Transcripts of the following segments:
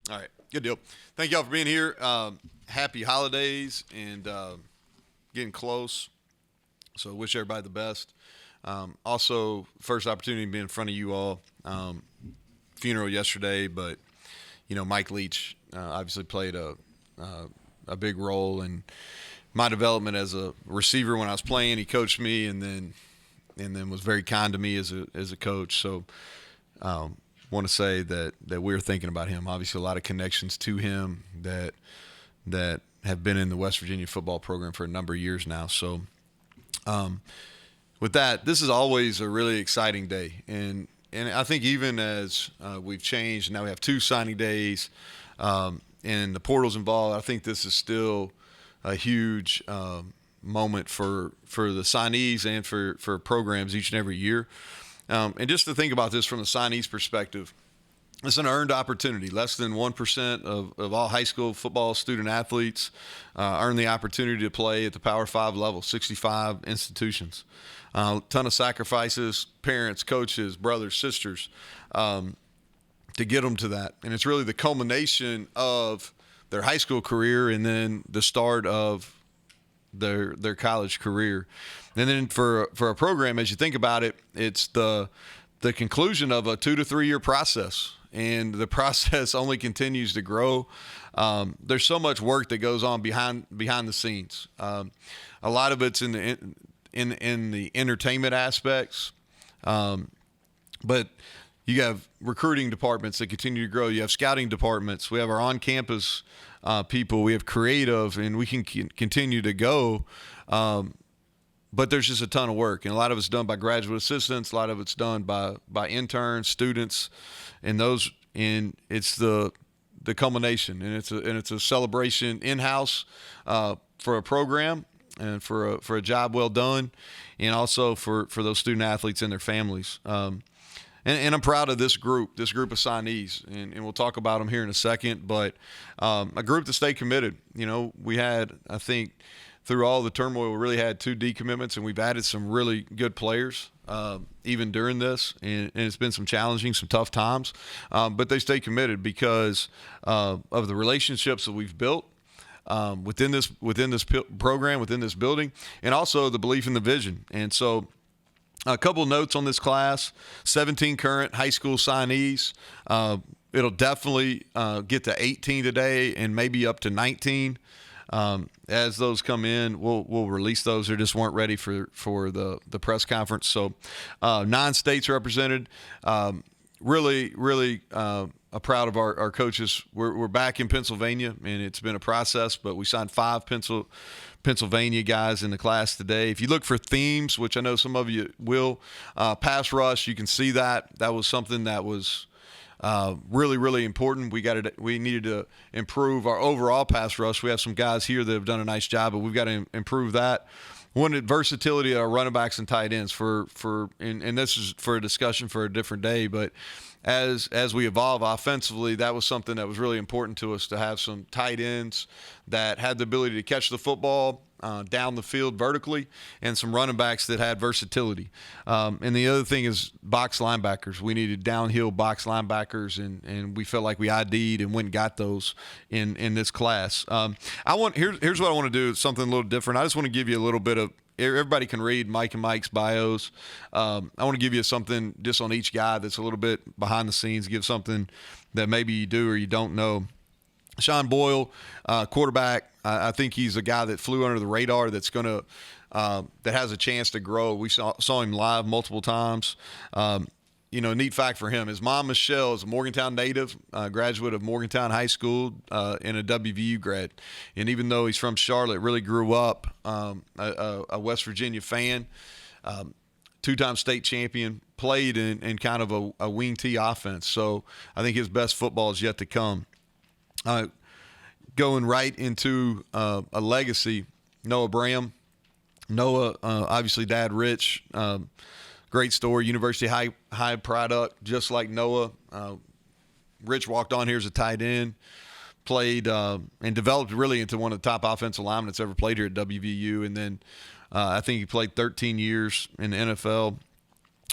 All right, good deal. Thank y'all for being here. Happy holidays and getting close. So wish everybody the best. Also, first opportunity to be in front of you all. Funeral yesterday, but Mike Leach obviously played a big role in my development as a receiver when I was playing. He coached me, and then was very kind to me as a coach. So, want to say that we're thinking about him. Obviously, a lot of connections to him that have been in the West Virginia football program for a number of years now. So, with that, this is always a really exciting day, and I think even as we've changed, now we have 2 signing days, and the portal's involved. I think this is still a huge moment for the signees and for programs each and every year. And just to think about this from the signees' perspective, it's an earned opportunity. Less than 1% of all high school football student athletes earn the opportunity to play at the Power 5 level, 65 institutions. A ton of sacrifices, parents, coaches, brothers, sisters, to get them to that. And it's really the culmination of their high school career and then the start of their college career. And then for a program, as you think about it, it's the conclusion of a 2 to 3 year process. And the process only continues to grow. There's so much work that goes on behind the scenes. A lot of it's in the entertainment aspects, but you have recruiting departments that continue to grow. You have scouting departments. We have our on-campus people. We have creative, and we can continue to go. But there's just a ton of work, and a lot of it's done by graduate assistants. A lot of it's done by interns, students, and those. And it's the culmination, and it's a celebration in-house for a program and for a job well done, and also for those student athletes and their families. And I'm proud of this group of signees, and we'll talk about them here in a second. But a group that stayed committed. We had, I think, through all the turmoil, we really had 2 decommitments, and we've added some really good players even during this. And it's been some challenging, some tough times, but they stay committed because of the relationships that we've built within this program, within this building, and also the belief in the vision. And so, a couple of notes on this class: 17 current high school signees. It'll definitely get to 18 today, and maybe up to 19. As those come in, we'll release those. They just weren't ready for the press conference. So 9 states represented. Really proud of our coaches. We're back in Pennsylvania, and it's been a process, but we signed 5 Pennsylvania guys in the class today. If you look for themes, which I know some of you will, pass rush, you can see that was something that was really, really important. We needed to improve our overall pass rush. We have some guys here that have done a nice job, but we've got to improve that. Wanted versatility of our running backs and tight ends and this is for a discussion for a different day, but as we evolve offensively, that was something that was really important to us, to have some tight ends that had the ability to catch the football down the field vertically, and some running backs that had versatility. And the other thing is box linebackers. We needed downhill box linebackers, and we felt like we ID'd and went and got those in this class. Here's what I want to do, something a little different. I just want to give you a little bit of, everybody can read Mike and Mike's bios. I want to give you something just on each guy that's a little bit behind the scenes, give something that maybe you do or you don't know. Sean Boyle, quarterback. I think he's a guy that flew under the radar. That's that has a chance to grow. We saw him live multiple times. Neat fact for him: his mom Michelle is a Morgantown native, graduate of Morgantown High School, and a WVU grad. And even though he's from Charlotte, really grew up a West Virginia fan. 2-time state champion, played in kind of a wing T offense. So I think his best football is yet to come. Going right into a legacy, Noah Bram. Noah, obviously dad Rich, great story, University high product, just like Noah. Rich walked on here as a tight end, played and developed really into one of the top offensive linemen that's ever played here at WVU. And then I think he played 13 years in the NFL.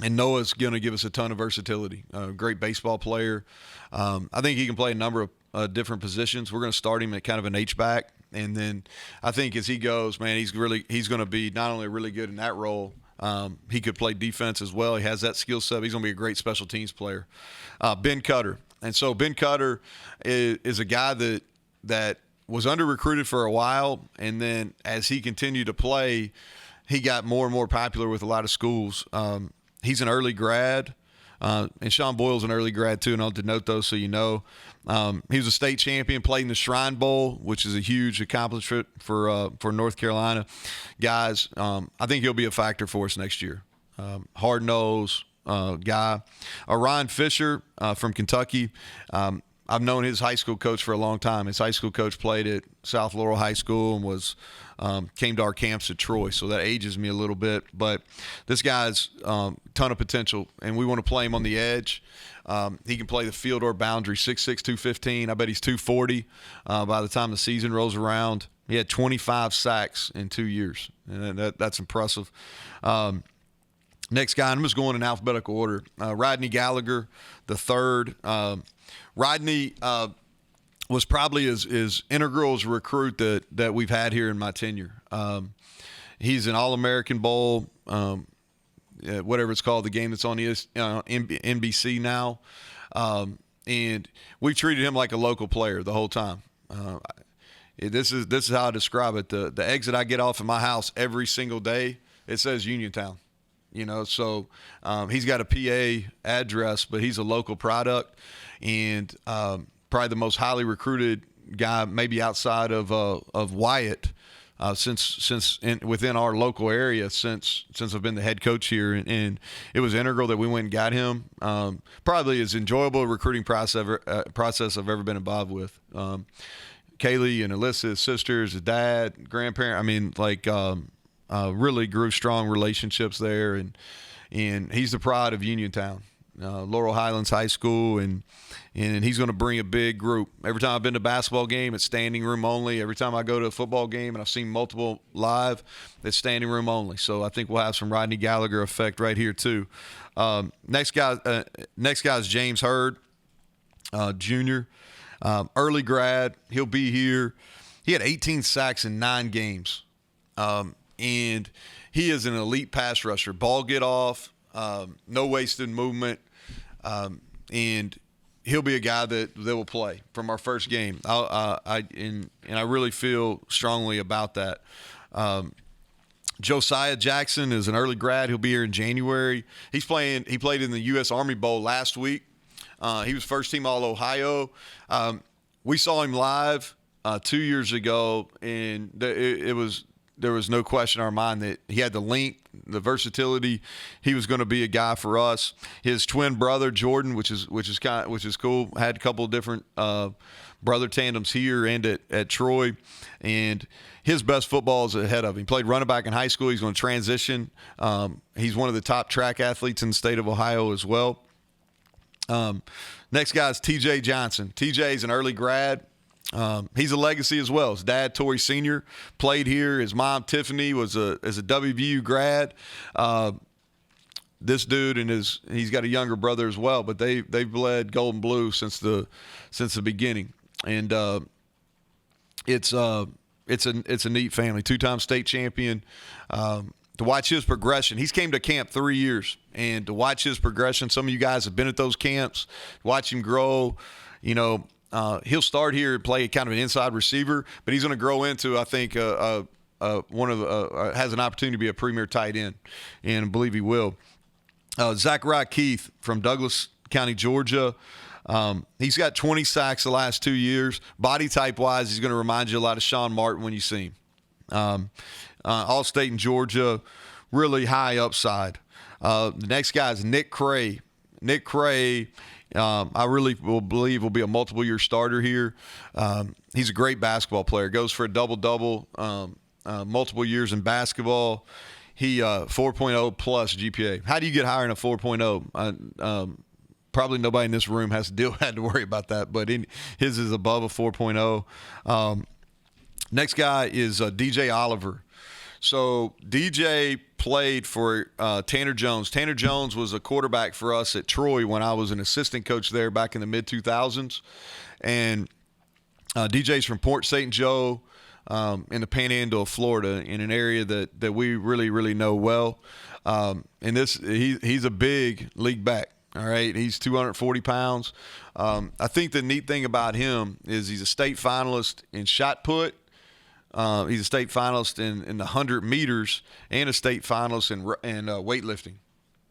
And Noah's going to give us a ton of versatility. Great baseball player. I think he can play a number of different positions. We're going to start him at kind of an H-back. And then I think as he goes, man, he's going to be not only really good in that role, he could play defense as well. He has that skill set. He's going to be a great special teams player. Ben Cutter. And so Ben Cutter is a guy that was under-recruited for a while, and then as he continued to play, he got more and more popular with a lot of schools. He's an early grad, and Sean Boyle's an early grad too, and I'll denote those so you know. He was a state champion, played in the Shrine Bowl, which is a huge accomplishment for North Carolina guys. I think he'll be a factor for us next year. Hard-nosed guy. Ryan Fisher from Kentucky. I've known his high school coach for a long time. His high school coach played at South Laurel High School and came to our camps at Troy, so that ages me a little bit. But this guy's ton of potential, and we want to play him on the edge. He can play the field or boundary, 6'6", 215. I bet he's 240 by the time the season rolls around. He had 25 sacks in 2 years, and that's impressive. Next guy, I'm just going in alphabetical order. Rodney Gallagher, the third. Rodney was probably as integral as a recruit that we've had here in my tenure. He's an All-American Bowl, whatever it's called, the game that's on NBC now. And we've treated him like a local player the whole time. This is how I describe it. The exit I get off at my house every single day, it says Uniontown. So he's got a PA address, but he's a local product, and probably the most highly recruited guy, maybe outside of Wyatt, within our local area since I've been the head coach here, and it was integral that we went and got him. Probably as enjoyable a recruiting process I've ever been involved with. Kaylee and Alyssa, his sisters, his dad, grandparent. I mean, really grew strong relationships there, and he's the pride of Uniontown, Laurel Highlands High School, and he's going to bring a big group. Every time I've been to a basketball game, it's standing room only. Every time I go to a football game, and I've seen multiple live, it's standing room only. So I think we'll have some Rodney Gallagher effect right here too. Next guy is James Hurd, junior, early grad. He'll be here. He had 18 sacks in 9 games. And he is an elite pass rusher. Ball get off, no wasted movement, and he'll be a guy that will play from our first game. I really feel strongly about that. Josiah Jackson is an early grad. He'll be here in January. He played in the U.S. Army Bowl last week. He was first team All-Ohio. We saw him live 2 years ago, and there was no question in our mind that he had the length, the versatility. He was going to be a guy for us. His twin brother Jordan, which is cool, had a couple of different brother tandems here and at Troy, and his best football is ahead of him. He played running back in high school. He's going to transition. He's one of the top track athletes in the state of Ohio as well. Next guy is TJ Johnson. TJ is an early grad. He's a legacy as well. His dad, Torrey Sr., played here. His mom, Tiffany, is a WVU grad. This dude he's got a younger brother as well, but they've bled gold and blue since the beginning, and it's a neat family. 2-time state champion. To watch his progression, he's came to camp 3 years, and to watch his progression, some of you guys have been at those camps. Watch him grow, he'll start here and play kind of an inside receiver, but he's going to grow into, I think, has an opportunity to be a premier tight end, and I believe he will. Zachariah Keith from Douglas County, Georgia. He's got 20 sacks the last 2 years. Body type-wise, he's going to remind you a lot of Sean Martin when you see him. All-state in Georgia, really high upside. The next guy is Nick Cray. Nick Cray, I really believe will be a multiple-year starter here. He's a great basketball player. Goes for a double-double, multiple years in basketball. He 4.0 plus GPA. How do you get higher than a 4.0? Probably nobody in this room had to worry about that, but his is above a 4.0. Next guy is DJ Oliver. So DJ played for Tanner Jones. Tanner Jones was a quarterback for us at Troy when I was an assistant coach there back in the mid-2000s. And DJ's from Port St. Joe in the Panhandle of Florida, in an area that we really, really know well. And he's a big league back. All right, he's 240 pounds. I think the neat thing about him is he's a state finalist in shot put. He's a state finalist in the 100 meters and a state finalist in weightlifting.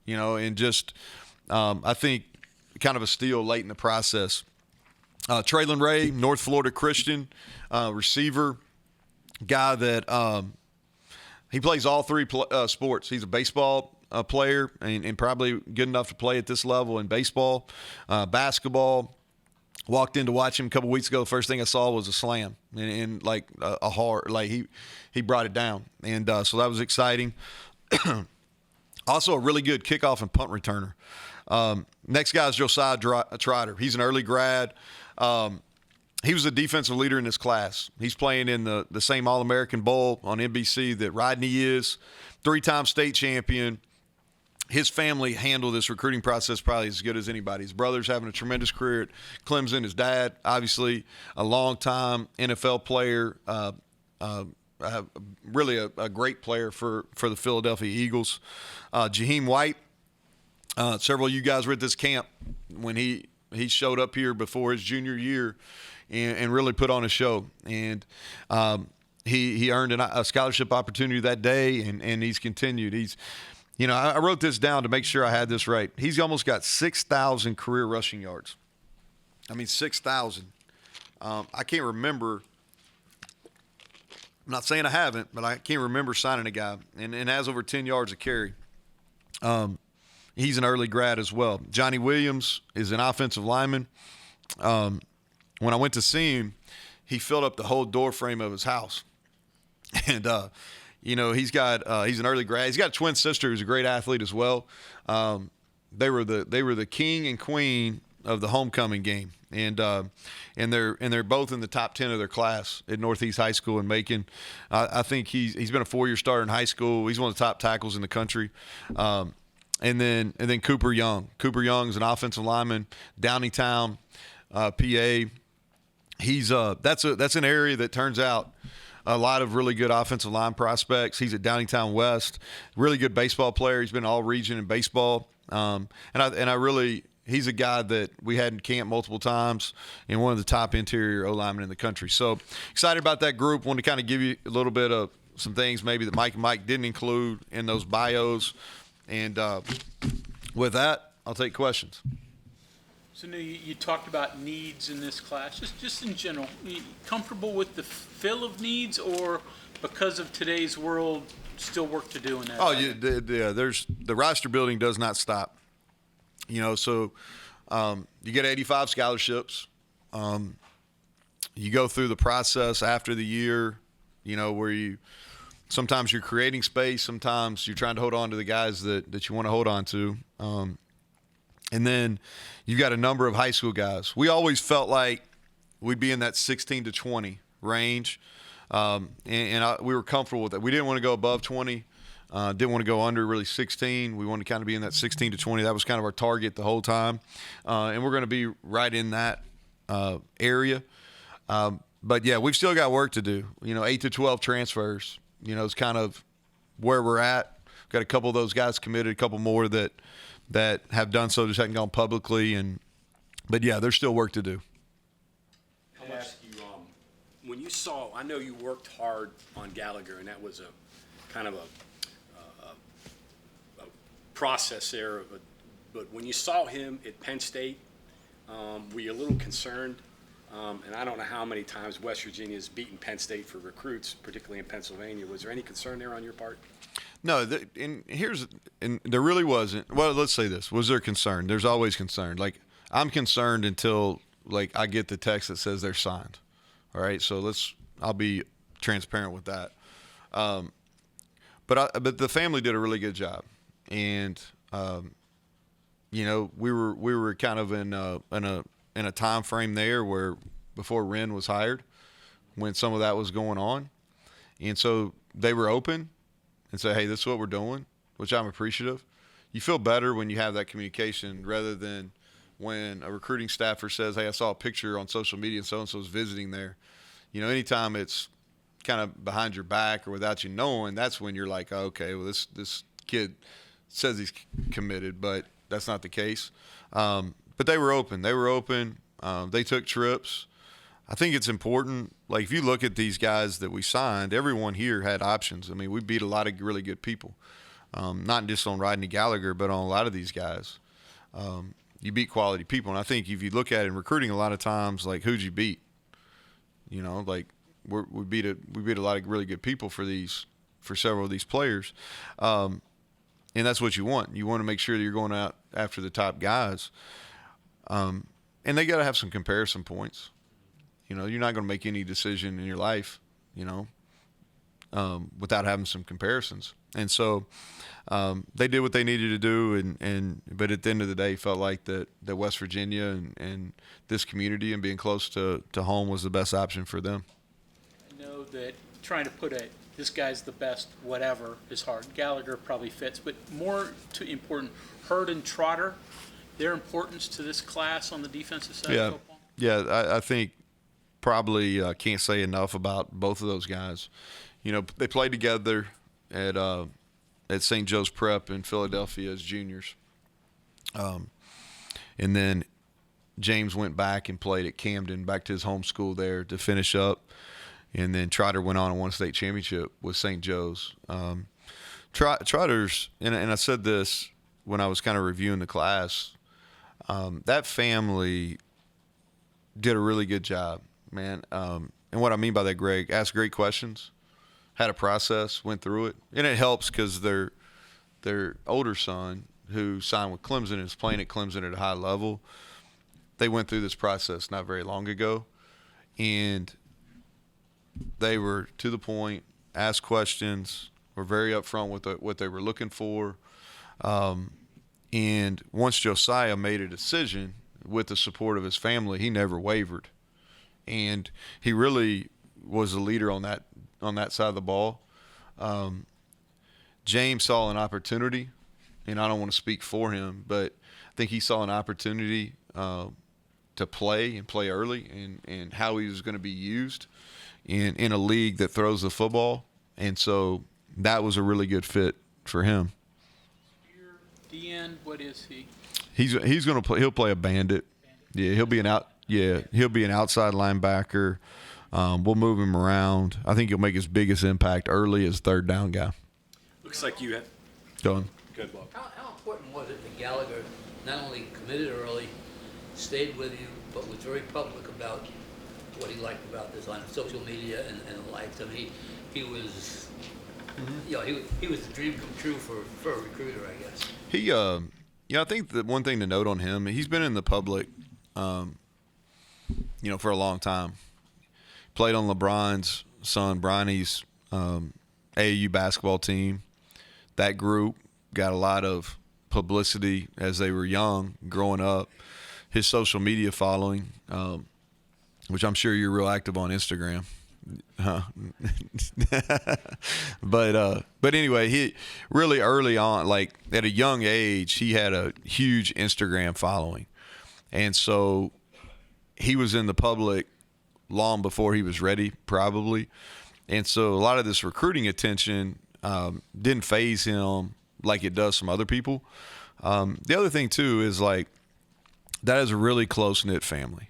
And just I think kind of a steal late in the process. Traylon Ray, North Florida Christian receiver, guy that he plays all three sports. He's a baseball player and probably good enough to play at this level in baseball, basketball. Walked in to watch him a couple weeks ago. The first thing I saw was a slam and like a hard, like he brought it down. And so that was exciting. Also a really good kickoff and punt returner. Next guy is Josiah Trotter. He's an early grad. He was a defensive leader in his class. He's playing in the same All-American Bowl on NBC that Rodney is. 3-time state champion. His family handled this recruiting process probably as good as anybody. His brother's having a tremendous career at Clemson. His dad, obviously, a long-time NFL player, really a great player for the Philadelphia Eagles. Jaheim White, several of you guys were at this camp when he showed up here before his junior year and really put on a show. And he earned a scholarship opportunity that day, and he's continued. I wrote this down to make sure I had this right. He's almost got 6,000 career rushing yards. 6,000. I can't remember. I'm not saying I haven't, but I can't remember signing a guy and has over 10 yards a carry. He's an early grad as well. Johnny Williams is an offensive lineman. When I went to see him, he filled up the whole door frame of his house. And, he's an early grad. He's got a twin sister who's a great athlete as well. They were the king and queen of the homecoming game, and they're both in the top 10 of their class at Northeast High School in Macon. I think he's been a 4-year starter in high school. He's one of the top tackles in the country. And then Cooper Young. Cooper Young is an offensive lineman, Downingtown, PA. That's an area that turns out a lot of really good offensive line prospects. He's at Downingtown West, really good baseball player. He's been all region in baseball, he's a guy that we had in camp multiple times and one of the top interior O-linemen in the country. So excited about that group. Want to kind of give you a little bit of some things maybe that Mike and Mike didn't include in those bios. And with that, I'll take questions. So Neal, you talked about needs in this class, just in general. You comfortable with the fill of needs, or because of today's world, still work to do in that? Oh, yeah. There's the roster building does not stop. So you get 85 scholarships. You go through the process after the year, where sometimes you're creating space, sometimes you're trying to hold on to the guys that you want to hold on to. And then you've got a number of high school guys. We always felt like we'd be in that 16 to 20 range, we were comfortable with that. We didn't want to go above 20, didn't want to go under really 16. We wanted to kind of be in that 16 to 20. That was kind of our target the whole time, and we're going to be right in that area. But, yeah, we've still got work to do. 8 to 12 transfers, is kind of where we're at. We've got a couple of those guys committed, a couple more that have done so, just haven't gone publicly. But yeah, there's still work to do. I'll ask you, when you saw, I know you worked hard on Gallagher, and that was a kind of a process there. But when you saw him at Penn State, were you a little concerned? And I don't know how many times West Virginia has beaten Penn State for recruits, particularly in Pennsylvania. Was there any concern there on your part? No, there really wasn't. Well, let's say this. Was there concern? There's always concern. Like, I'm concerned until, I get the text that says they're signed. All right? So I'll be transparent with that. But the family did a really good job. And, we were kind of in a time frame there where before Wren was hired, when some of that was going on. And so they were open. and say, hey, this is what we're doing, which I'm appreciative. You feel better when you have that communication rather than when a recruiting staffer says, hey, I saw a picture on social media and so-and-so is visiting there. Anytime it's kind of behind your back or without you knowing, that's when you're like, oh, okay, well, this kid says he's committed, but that's not the case. But they were open. They took trips. I think it's important. Like, if you look at these guys that we signed, everyone here had options. I mean, we beat a lot of really good people, not just on Rodney Gallagher, but on a lot of these guys. You beat quality people. And I think if you look at it in recruiting, a lot of times, like, who'd you beat? Like, we beat a lot of really good people for several of these players. And that's what you want. You want to make sure that you're going out after the top guys. And they got to have some comparison points. You're not going to make any decision in your life, without having some comparisons. And so they did what they needed to do. But at the end of the day, felt like that West Virginia and this community and being close to home was the best option for them. I know that trying to put this guy's the best whatever is hard. Gallagher probably fits, but more important, Hurd and Trotter, their importance to this class on the defensive side of football? Yeah, I think probably can't say enough about both of those guys. They played together at St. Joe's Prep in Philadelphia as juniors. And then James went back and played at Camden, back to his home school there to finish up. And then Trotter went on and won a state championship with St. Joe's. Trotter's, and I said this when I was kind of reviewing the class, that family did a really good job, man. And what I mean by that, Greg, asked great questions, had a process, went through it. And it helps because their older son, who signed with Clemson and is playing at Clemson at a high level, they went through this process not very long ago. And they were to the point, asked questions, were very upfront with what they were looking for. And once Josiah made a decision with the support of his family, he never wavered. And he really was a leader on that side of the ball. James saw an opportunity, and I don't want to speak for him, but I think he saw an opportunity to play early and how he was going to be used in a league that throws the football. And so that was a really good fit for him. DN, what is he? He's going to play. He'll play a bandit. Yeah, he'll be an outside linebacker. We'll move him around. I think he'll make his biggest impact early as third down guy. Looks like you have. Going. Good, Bob. How important was it that Gallagher not only committed early, stayed with you, but was very public about what he liked about this on social media and the likes? I mean, he was, he was the dream come true for a recruiter, I guess. I think the one thing to note on him, he's been in the public, for a long time. Played on LeBron's son, Bronny's AAU basketball team. That group got a lot of publicity as they were young, growing up. His social media following, which I'm sure you're real active on Instagram. But anyway, he really early on, like at a young age, he had a huge Instagram following. And so he was in the public long before he was ready, probably. And so a lot of this recruiting attention didn't faze him like it does some other people. The other thing, too, is like that is a really close-knit family,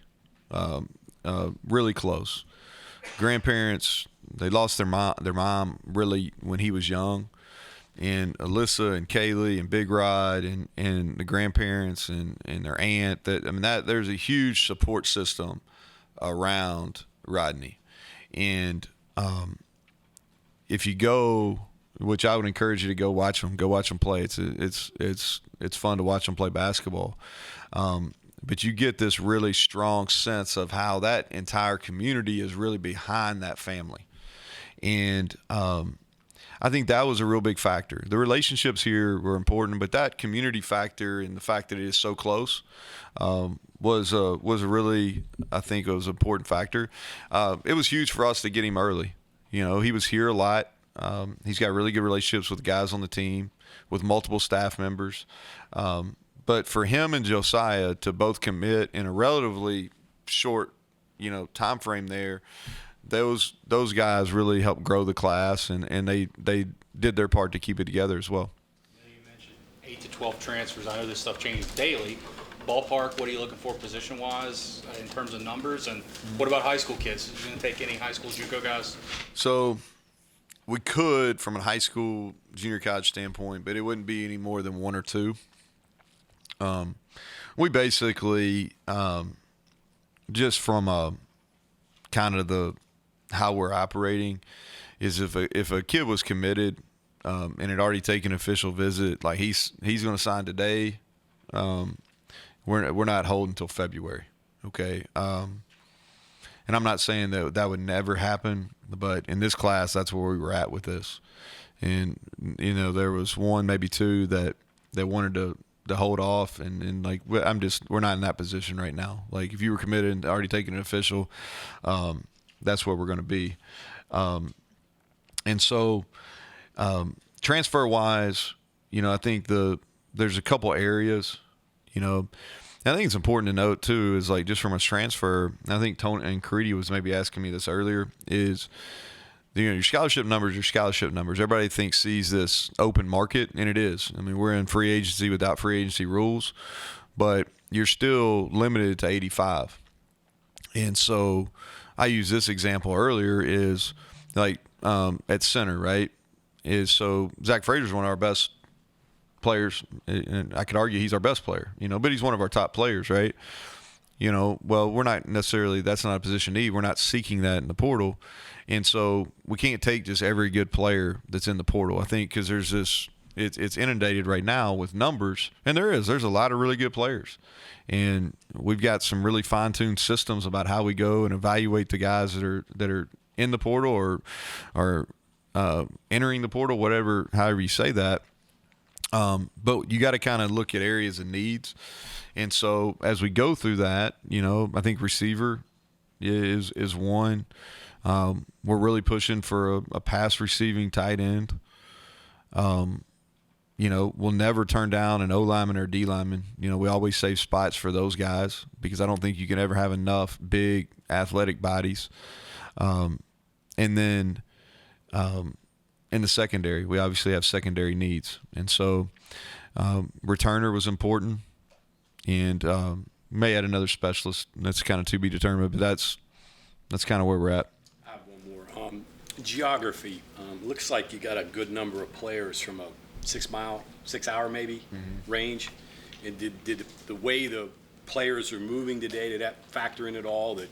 really close. Grandparents, they lost their mom really when he was young. And Alyssa and Kaylee and Big Rod and the grandparents and their aunt, that there's a huge support system around Rodney. And if you go, which I would encourage you to go watch them play. It's fun to watch them play basketball. But you get this really strong sense of how that entire community is really behind that family. And I think that was a real big factor. The relationships here were important, but that community factor and the fact that it is so close was a really, I think it was an important factor. It was huge for us to get him early. He was here a lot. He's got really good relationships with guys on the team, with multiple staff members. But for him and Josiah to both commit in a relatively short, time frame there, those guys really helped grow the class, and they did their part to keep it together as well. You mentioned 8 to 12 transfers. I know this stuff changes daily. Ballpark, what are you looking for position-wise in terms of numbers? And what about high school kids? Are you going to take any high school JUCO guys? So we could from a high school, junior college standpoint, but it wouldn't be any more than one or two. We basically, just from a kind of how we're operating, is if a kid was committed and had already taken an official visit, like he's going to sign today, we're not holding until February, okay? And I'm not saying that would never happen, but in this class, that's where we were at with this. And there was one, maybe two that wanted to hold off, and like we're not in that position right now. Like if you were committed and already taken an official, that's where we're going to be. And so transfer wise, I think there's a couple areas. I think it's important to note too is like just from a transfer. I think Tony and Creedy was maybe asking me this earlier. Is your scholarship numbers are scholarship numbers. Everybody sees this open market, and it is. I mean, we're in free agency without free agency rules, but you're still limited to 85. And so I used this example earlier is like at center, right? So Zach Fraser's one of our best players, and I could argue he's our best player, but he's one of our top players, right? Well, we're not necessarily, that's not a position need. We're not seeking that in the portal. And so we can't take just every good player that's in the portal. I think because there's this, it's inundated right now with numbers, and there's a lot of really good players. And we've got some really fine-tuned systems about how we go and evaluate the guys that are in the portal or entering the portal, however you say that. But you got to kind of look at areas of needs. And so as we go through that, I think receiver is one. We're really pushing for a pass receiving tight end. We'll never turn down an O lineman or D lineman. We always save spots for those guys because I don't think you can ever have enough big athletic bodies. And then in the secondary, we obviously have secondary needs. And so returner was important, and may add another specialist. That's kind of to be determined, but that's kind of where we're at. I have one more. Geography. Looks like you got a good number of players from a 6 hour maybe range. And did the way the players are moving today, did that factor in at all, that,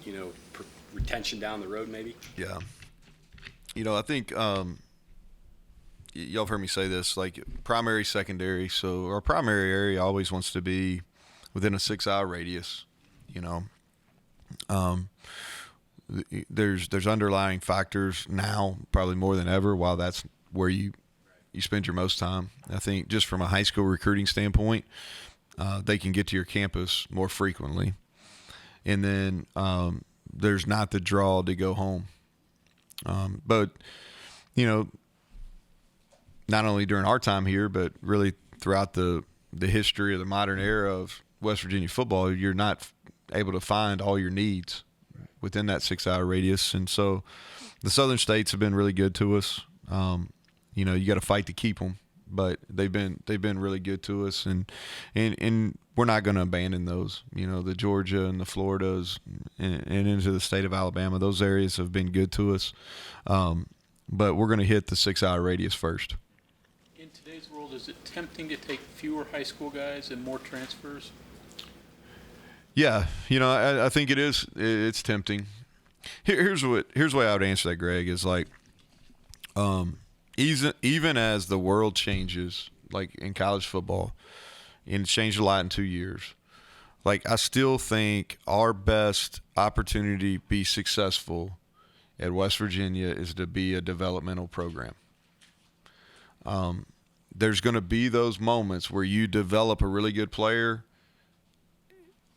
retention down the road maybe? Yeah. I think y'all have heard me say this, like primary, secondary. So our primary area always wants to be within a 6 hour radius, There's underlying factors now, probably more than ever, while that's where you spend your most time. I think just from a high school recruiting standpoint, they can get to your campus more frequently. And then there's not the draw to go home. But, not only during our time here, but really throughout the history of the modern era of West Virginia football, you're not able to find all your needs within that 6 hour radius. And so the southern states have been really good to us. You got to fight to keep them, but they've been really good to us, and we're not going to abandon those. The Georgia and the Floridas and into the state of Alabama, those areas have been good to us. But we're going to hit the 6 hour radius first. In today's world, is it tempting to take fewer high school guys and more transfers? Yeah, I think it is. It's tempting. Here's the way I would answer that, Greg, is like, even as the world changes, like in college football, and it's changed a lot in 2 years, like I still think our best opportunity to be successful at West Virginia is to be a developmental program. There's going to be those moments where you develop a really good player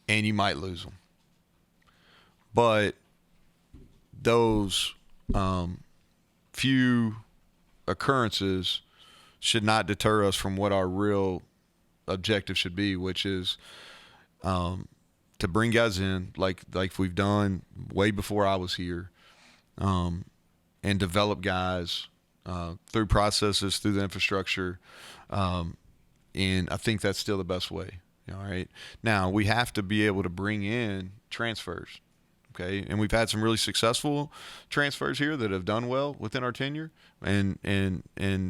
and you might lose them. But those few occurrences should not deter us from what our real objective should be, which is to bring guys in like we've done way before I was here, and develop guys through processes, through the infrastructure, and I think that's still the best way. All right. Now we have to be able to bring in transfers. Okay, and we've had some really successful transfers here that have done well within our tenure, and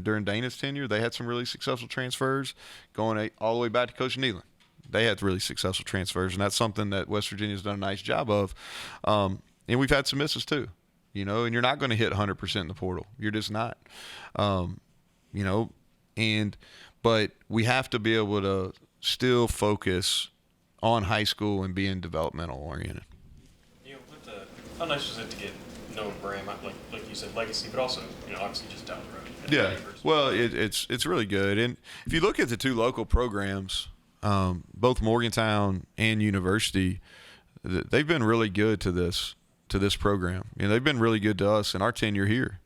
during Dana's tenure, they had some really successful transfers going all the way back to Coach Nealon. They had really successful transfers, and that's something that West Virginia's done a nice job of. And we've had some misses too, and you're not going to hit 100% in the portal. You're just not, but we have to be able to still focus on high school and being developmental oriented. How nice was it to get Noah Graham, like you said, legacy, but also, obviously just down the road? Yeah, well, it's really good. And if you look at the two local programs, both Morgantown and University, they've been really good to this program. They've been really good to us in our tenure here.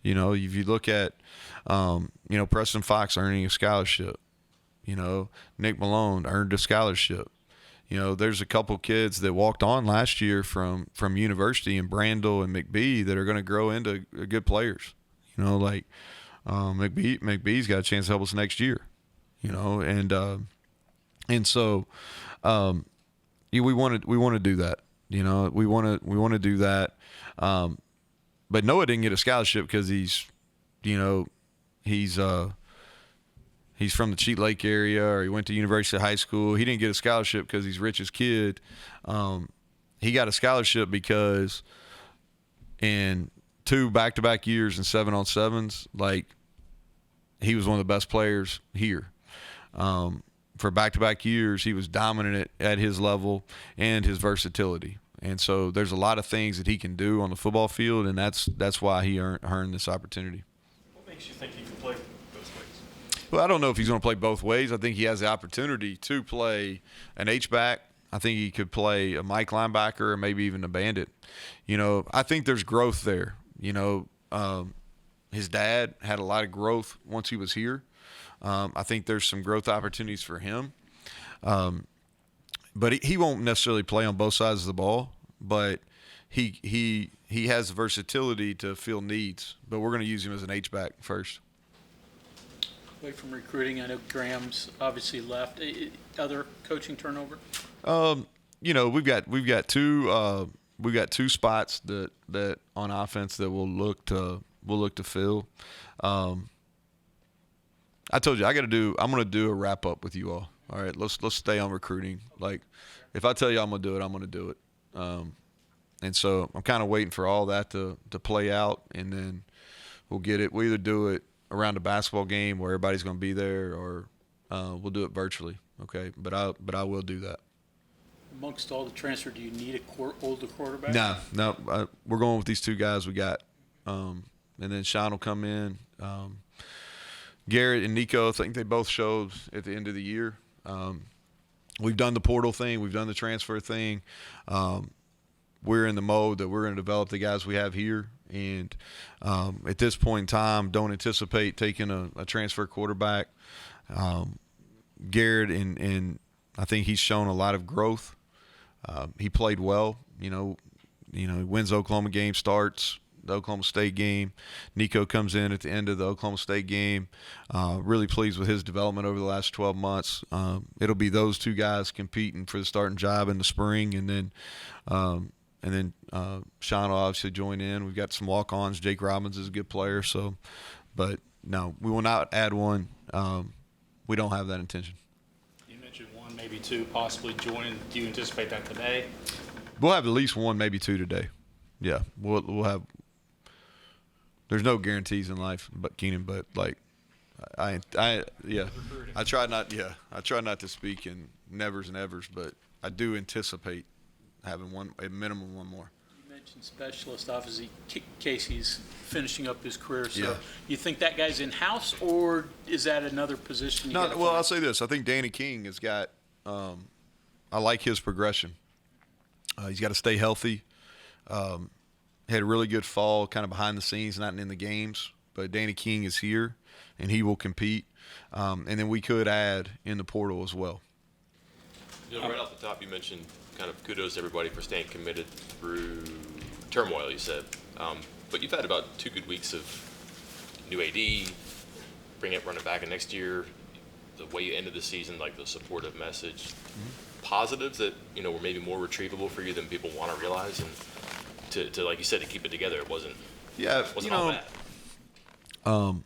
If you look at, Preston Fox earning a scholarship, Nick Malone earned a scholarship. There's a couple kids that walked on last year from University in Brandel and McBee that are going to grow into good players. McBee's got a chance to help us next year. And so we want to do that. We want to do that. But Noah didn't get a scholarship because he's from the Cheat Lake area, or he went to University High School. He didn't get a scholarship because he's Rich's kid. He got a scholarship because in 2 back-to-back years in 7-on-7s, he was one of the best players here. For back-to-back years, he was dominant at his level and his versatility. And so there's a lot of things that he can do on the football field, and that's why he earned this opportunity. What makes you think he can play both ways? Well, I don't know if he's going to play both ways. I think he has the opportunity to play an H-back. I think he could play a Mike linebacker or maybe even a bandit. I think there's growth there. His dad had a lot of growth once he was here. I think there's some growth opportunities for him. But he won't necessarily play on both sides of the ball, but he has the versatility to fill needs. But we're going to use him as an H-back first. Away from recruiting, I know Graham's obviously left. Other coaching turnover? We've got two spots that on offense that we'll look to fill. I told you I'm going to do a wrap up with you all. All right, let's stay on recruiting. If I tell you I'm going to do it, I'm going to do it. And so I'm kind of waiting for all that to play out, and then we'll get it. We'll either do it around a basketball game where everybody's going to be there, or we'll do it virtually. Okay, but I will do that. Amongst all the transfer, do you need a older quarterback? No. We're going with these two guys we got, and then Sean will come in. Garrett and Nico, I think they both showed at the end of the year. We've done the portal thing. We've done the transfer thing. We're in the mode that we're going to develop the guys we have here. And at this point in time, don't anticipate taking a transfer quarterback. Garrett, and I think he's shown a lot of growth. He played well. He wins the Oklahoma game, starts the Oklahoma State game. Nico comes in at the end of the Oklahoma State game. Really pleased with his development over the last 12 months. It'll be those two guys competing for the starting job in the spring, and then Sean will obviously join in. We've got some walk-ons. Jake Robbins is a good player. But no, we will not add one. We don't have that intention. You mentioned one, maybe two, possibly joining. Do you anticipate that today? We'll have at least one, maybe two today. Yeah, we'll have. There's no guarantees in life, but Keenan. But I try not to speak in nevers and evers, but I do anticipate having one, a minimum one more. You mentioned specialist, obviously Casey's finishing up his career. So Yeah. you think that guy's in house, or is that another position? Well, I'll say this: I think Danny King has got. I like his progression. He's got to stay healthy. Had a really good fall, kind of behind the scenes, not in the games. but Danny King is here, and he will compete. And then we could add in the portal as well. Right off the top, you mentioned kind of kudos to everybody for staying committed through turmoil, you said. But you've had about 2 good weeks of new AD, bring up running back in next year, the way you ended the season, like the supportive message. Positives that, were maybe more retrievable for you than people want to realize, and to like you said, to keep it together, it wasn't all bad.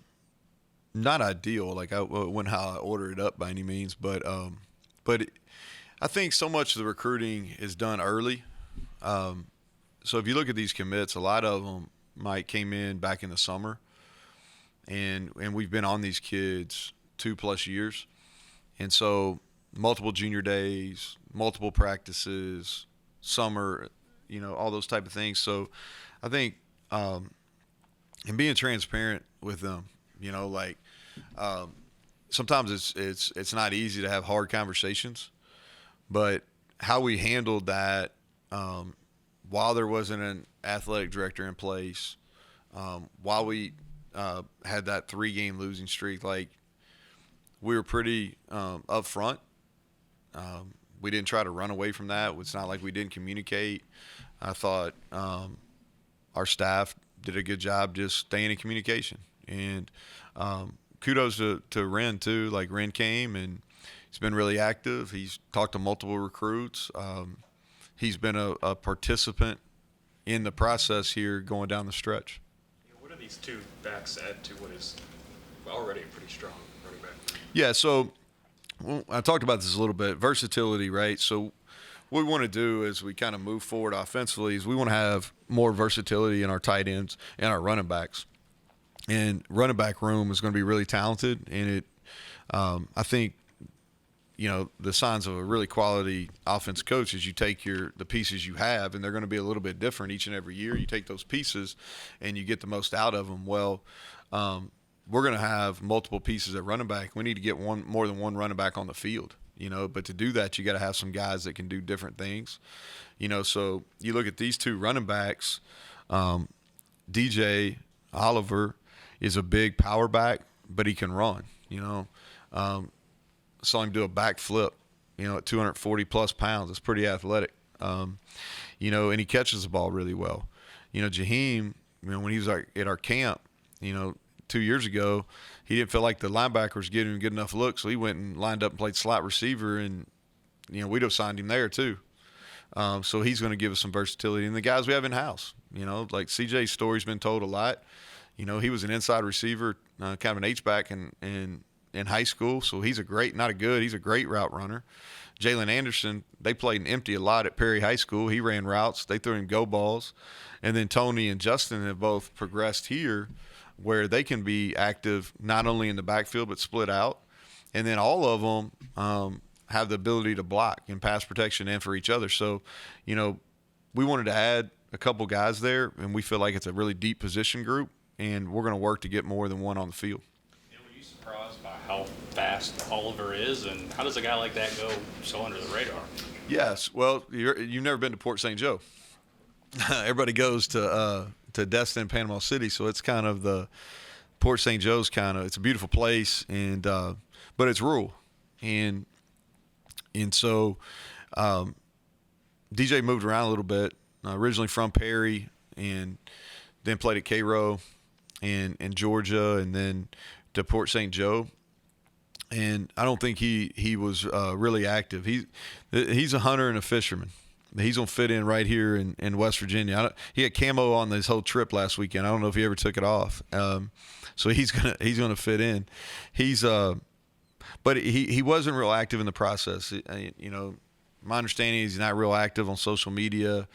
Not ideal. Like I wouldn't how I order it up by any means, but I think so much of the recruiting is done early. So if you look at these commits, a lot of them came in back in the summer, and we've been on these kids 2+ years, and so multiple junior days, multiple practices, summer, all those type of things. So I think and being transparent with them, sometimes it's not easy to have hard conversations, but how we handled that while there wasn't an athletic director in place, while we had that 3-game losing streak, like we were pretty upfront. We didn't try to run away from that. It's not like we didn't communicate. I thought our staff did a good job just staying in communication. And kudos to Ren, too. Like, Ren came, and he's been really active. He's talked to multiple recruits. He's been a participant in the process here going down the stretch. What do these 2 backs add to what is already a pretty strong running back? Yeah, so I talked about this a little bit. Versatility, right? So what we want to do as we kind of move forward offensively is we want to have more versatility in our tight ends and our running backs. And running back room is going to be really talented, and I think, the signs of a really quality offense coach is you take the pieces you have, and they're going to be a little bit different each and every year. You take those pieces and you get the most out of them. Well, we're going to have multiple pieces at running back. We need to get more than one running back on the field, but to do that, you got to have some guys that can do different things, so you look at these 2 running backs. DJ Oliver is a big power back, but he can run, saw him do a backflip, at 240 plus pounds. It's pretty athletic. And he catches the ball really well. Jaheim, when he was at our camp, 2 years ago, he didn't feel like the linebacker was getting him good enough look, so he went and lined up and played slot receiver, and, we'd have signed him there too. So he's going to give us some versatility. And the guys we have in-house, like CJ's story's been told a lot. He was an inside receiver, kind of an H-back in high school, so he's he's a great route runner. Jalen Anderson, they played an empty a lot at Perry High School. He ran routes. They threw him go balls. And then Tony and Justin have both progressed here where they can be active not only in the backfield but split out. And then all of them have the ability to block in pass protection and for each other. So, we wanted to add a couple guys there, and we feel like it's a really deep position group, and we're going to work to get more than one on the field. Were you surprised by how fast Oliver is, and how does a guy like that go so under the radar? Yes. Well, you've never been to Port St. Joe. Everybody goes to Destin, Panama City, so it's kind of the Port St. Joe's it's a beautiful place, and but it's rural, and so DJ moved around a little bit. Originally from Perry, and then played at Cairo and Georgia, and then to Port St. Joe. And I don't think he was really active. He's a hunter and a fisherman. He's gonna fit in right here in West Virginia. He had camo on this whole trip last weekend. I don't know if he ever took it off. So he's gonna fit in. But he wasn't real active in the process. My understanding is he's not real active on social media.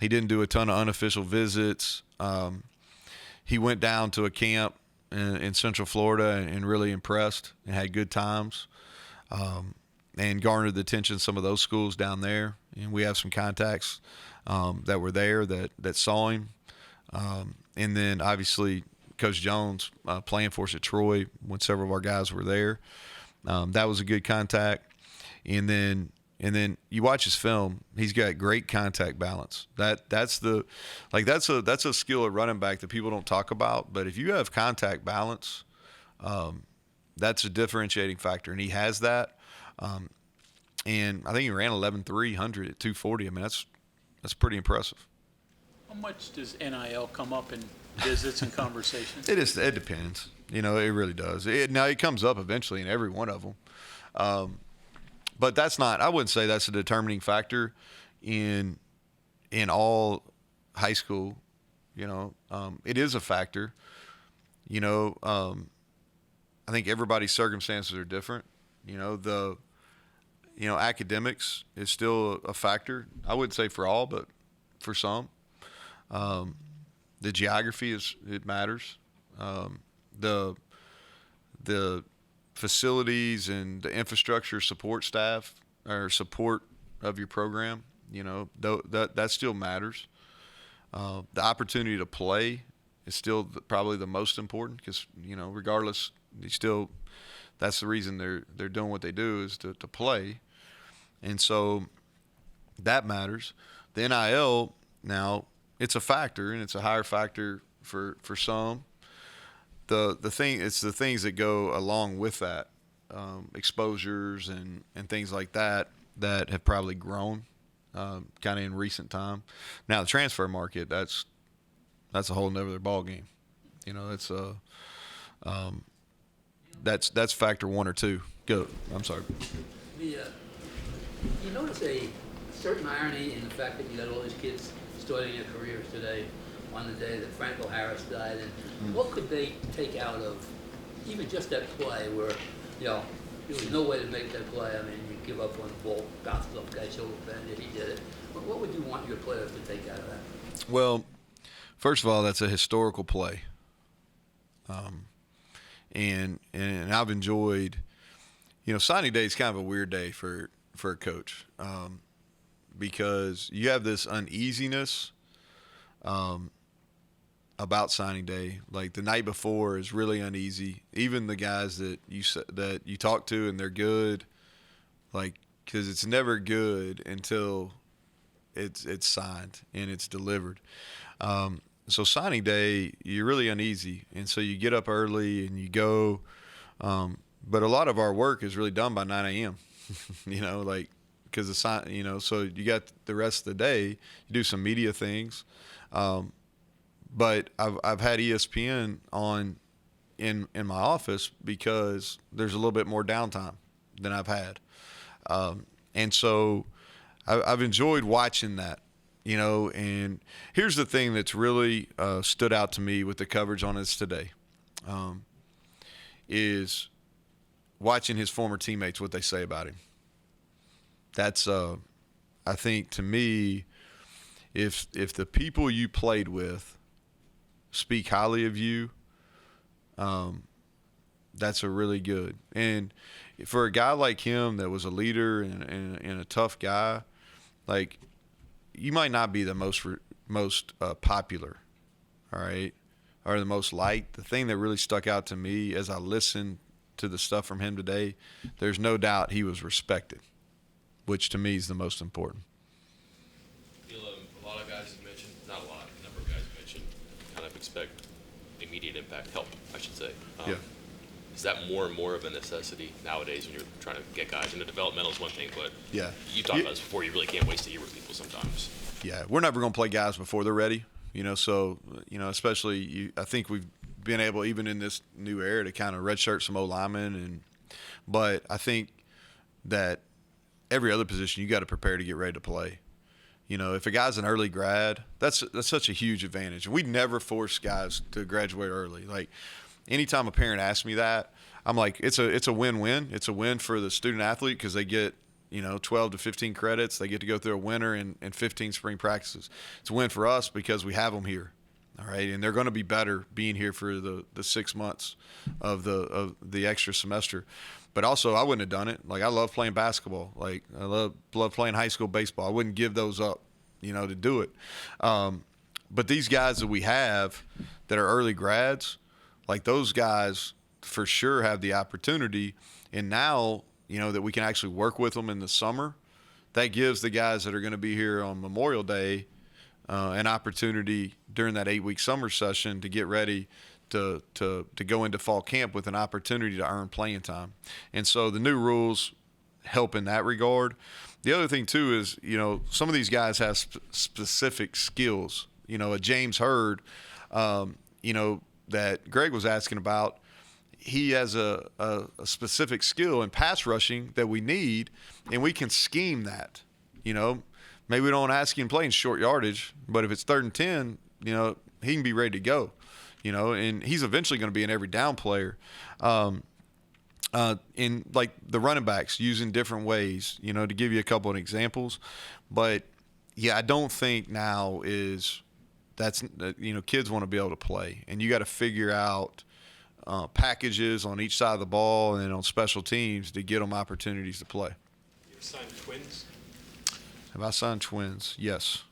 He didn't do a ton of unofficial visits. He went down to a camp in Central Florida and really impressed and had good times, and garnered the attention of some of those schools down there. And we have some contacts that were there that saw him. And then obviously Coach Jones playing for us at Troy when several of our guys were there. That was a good contact. And then And then you watch his film; he's got great contact balance. That's a skill at running back that people don't talk about. But if you have contact balance, that's a differentiating factor, and he has that. And I think he ran 11.300 at 240. I mean, that's pretty impressive. How much does NIL come up in visits and conversations? It depends. It really does. Now it comes up eventually in every one of them. But I wouldn't say that's a determining factor in all high school. It is a factor. I think everybody's circumstances are different. Academics is still a factor. I wouldn't say for all, but for some. The geography it matters. The facilities and the infrastructure support staff or support of your program, that still matters. The opportunity to play is still probably the most important because, regardless, that's the reason they're doing what they do is to play. And so that matters. The NIL now, it's a factor, and it's a higher factor for some. It's the things that go along with that, exposures and things like that have probably grown kind of in recent time. Now the transfer market, that's a whole nother ball game. That's factor one or two. Go. I'm sorry. You notice a certain irony in the fact that you got all these kids starting their careers today on the day that Franco Harris died, and what could they take out of even just that play where, there was no way to make that play. I mean, you give up on the ball, bounces off the guy's shoulder, and he did it. What would you want your players to take out of that? Well, first of all, that's a historical play. And I've enjoyed, signing day is kind of a weird day for a coach because you have this uneasiness about signing day. Like the night before is really uneasy. Even the guys that you talk to and they're good, like because it's never good until it's signed and it's delivered. So signing day, you're really uneasy, and so you get up early and you go. But a lot of our work is really done by 9 a.m. Because the sign, so you got the rest of the day. You do some media things, but I've had ESPN on in my office because there's a little bit more downtime than I've had, and so I've enjoyed watching that. And here's the thing that's really stood out to me with the coverage on this today, is watching his former teammates, what they say about him. That's, I think, to me, if the people you played with speak highly of you, that's a really good. And for a guy like him that was a leader and a tough guy, like, you might not be the most popular, all right, or the most liked. The thing that really stuck out to me as I listened to the stuff from him today, there's no doubt he was respected, which to me is the most important. A lot of guys have mentioned, not a lot, a number of guys have mentioned, kind of expect immediate impact, help, I should say. Yeah. Is that more and more of a necessity nowadays when you're trying to get guys? And the developmental is one thing, but Yeah. you talked about this before, you really can't waste a year with people sometimes. Yeah, we're never going to play guys before they're ready, so, especially I think we've been able, even in this new era, to kind of redshirt some O-linemen. But I think that every other position you got to prepare to get ready to play. If a guy's an early grad, that's such a huge advantage. We never force guys to graduate early. Like, anytime a parent asks me that, I'm like, it's a win-win. It's a win for the student athlete because they get 12 to 15 credits. They get to go through a winter and 15 spring practices. It's a win for us because we have them here, all right, and they're going to be better being here for the 6 months of the extra semester. But also, I wouldn't have done it. Like, I love playing basketball. Like, I love playing high school baseball. I wouldn't give those up, to do it. But these guys that we have that are early grads, like those guys for sure have the opportunity. And now, that we can actually work with them in the summer that gives the guys that are going to be here on Memorial Day an opportunity during that 8-week summer session to get ready to go into fall camp with an opportunity to earn playing time. And so the new rules help in that regard. The other thing too is, some of these guys have specific skills. A James Hurd, that Greg was asking about, he has a specific skill in pass rushing that we need, and we can scheme that. Maybe we don't ask him to play in short yardage, but if it's 3rd and 10, he can be ready to go. And he's eventually going to be an every down player. In like the running backs, using different ways, to give you a couple of examples. But yeah, I don't think now that's kids want to be able to play, and you got to figure out packages on each side of the ball and then on special teams to get them opportunities to play. You ever signed twins? Have I signed twins? Yes.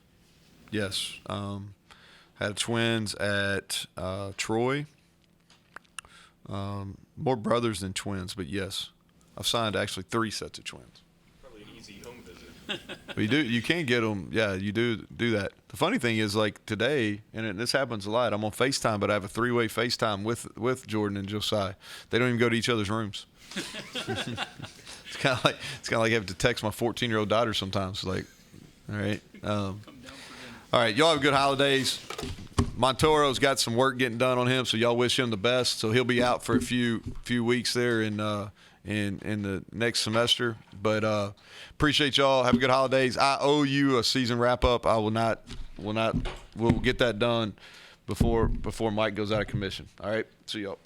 Had twins at Troy. More brothers than twins, but yes. I've signed actually 3 sets of twins. Probably an easy home visit. But you can get them. Yeah, you do that. The funny thing is, like today, and this happens a lot, I'm on FaceTime, but I have a 3-way FaceTime with Jordan and Josiah. They don't even go to each other's rooms. It's kind of like having to text my 14-year-old daughter sometimes. Like, all right. All right, y'all have good holidays. Montoro's got some work getting done on him, so y'all wish him the best. So he'll be out for a few weeks there in the next semester. But appreciate y'all. Have a good holidays. I owe you a season wrap up. We'll get that done before Mike goes out of commission. All right, see y'all.